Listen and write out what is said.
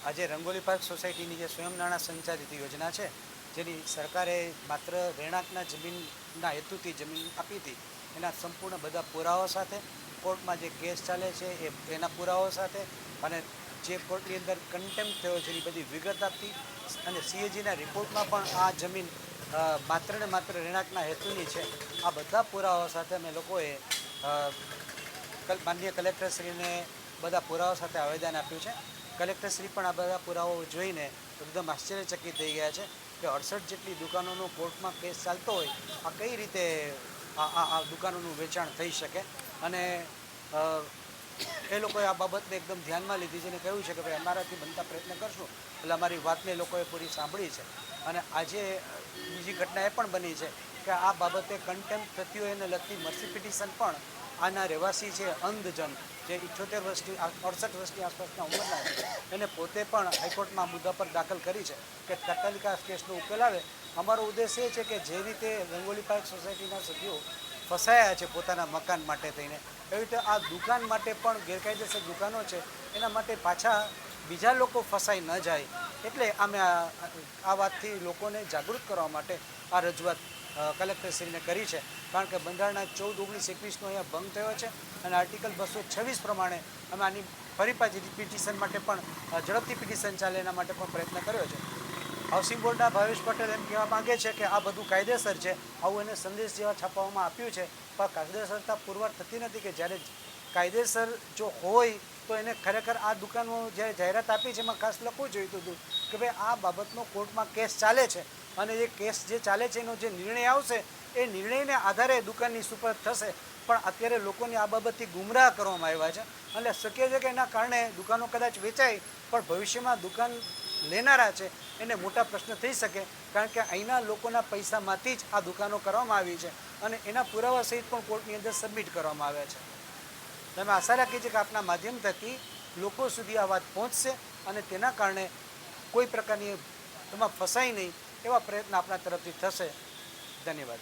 આજે રંગોલી પાર્ક સોસાયટીની જે સ્વયં નાણાં સંચાલિત યોજના છે, જેની સરકારે માત્ર રહેણાંકના જમીનના હેતુથી જમીન આપી હતી, એના સંપૂર્ણ બધા પુરાવાઓ સાથે, કોર્ટમાં જે કેસ ચાલે છે એના પુરાવાઓ સાથે, અને જે કોર્ટની અંદર કન્ટેમ્પ્ટ થયો છે એની બધી વિગત આપતી, અને સીએજીના રિપોર્ટમાં પણ આ જમીન માત્ર ને માત્ર રહેણાંકના હેતુની છે, આ બધા પુરાવાઓ સાથે અમે લોકોએ માનનીય કલેક્ટરશ્રીને બધા પુરાવા સાથે આવેદન આપ્યું છે. કલેક્ટરશ્રી પણ આ બધા પુરાવાઓ જોઈને એકદમ આશ્ચર્યચકિત થઈ ગયા છે કે 68 જેટલી દુકાનોનો કોર્ટમાં કેસ ચાલતો હોય, આ કઈ રીતે આ દુકાનોનું વેચાણ થઈ શકે. અને એ લોકોએ આ બાબતને એકદમ ધ્યાનમાં લીધી છે અને કહ્યું છે કે ભાઈ અમારાથી બનતા પ્રયત્ન કરશું. એટલે અમારી વાતને લોકોએ પૂરી સાંભળી છે. અને આજે બીજી ઘટના એ પણ બની છે કે આ બાબતે કન્ટેમ્પ્ટ થતી હોય એને લગતી મર્સી પિટિશન પણ આના રહેવાસી છે અંધજન, જે 78 વર્ષની 68 વર્ષની આસપાસના ઉંમરના છે, એને પોતે પણ હાઈકોર્ટમાં મુદ્દા પર દાખલ કરી છે કે તાત્કાલિક આ કેસનો ઉકેલ આવે. અમારો ઉદ્દેશ એ છે કે જે રીતે રંગોલી પાર્ક સોસાયટીના સભ્યો ફસાયા છે પોતાના મકાન માટે થઈને, એવી રીતે આ દુકાન માટે પણ ગેરકાયદેસર દુકાનો છે એના માટે પાછા બીજા લોકો ફસાઈ ન જાય, એટલે અમે આ વાતથી લોકોને જાગૃત કરવા માટે આ રજૂઆત કલેક્ટરશ્રીને કરી છે. કારણ કે બંધારણના 14, 19, 21નો અહીંયા ભંગ થયો છે અને આર્ટિકલ 226 પ્રમાણે અમે આની ફરી પાછી પિટિશન માટે પણ ઝડપથી પિટિશન ચાલે એના માટે પણ પ્રયત્ન કર્યો છે. હાઉસિંગ બોર્ડના ભાવેશ પટેલ એમ કહેવા માગે છે કે આ બધું કાયદેસર છે, આવું એને સંદેશ જેવા છાપવામાં આપ્યું છે, પણ કાયદેસરતા પુરવાર થતી નથી. કે જ્યારે કાયદેસર જો હોય તો એને ખરેખર આ દુકાનો જ્યારે જાહેરાત આપી છે એમાં ખાસ લખવું જોઈતું હતું કે ભાઈ આ બાબતનો કોર્ટમાં કેસ ચાલે છે અને એ કેસ જે ચાલે છે એનો જે નિર્ણય આવશે એ નિર્ણયને આધારે દુકાનની સુપરત થશે. પણ અત્યારે લોકોને આ બાબતથી ગુમરાહ કરવામાં આવ્યા છે, એટલે શક્ય છે કે એના કારણે દુકાનો કદાચ વેચાય, પણ ભવિષ્યમાં દુકાન લેનારા છે એને મોટા પ્રશ્ન થઈ શકે. કારણ કે અહીંના લોકોના પૈસામાંથી જ આ દુકાનો કરવામાં આવી છે અને એના પુરાવા સહિત પણ કોર્ટની અંદર સબમિટ કરવામાં આવ્યા છે. તમે આશા રાખીએ છીએ કે આપના માધ્યમ થકી લોકો સુધી આ વાત પહોંચશે અને તેના કારણે કોઈ પ્રકારની એમાં ફસાય નહીં એવા પ્રયત્ન આપણા તરફથી થશે. ધન્યવાદ.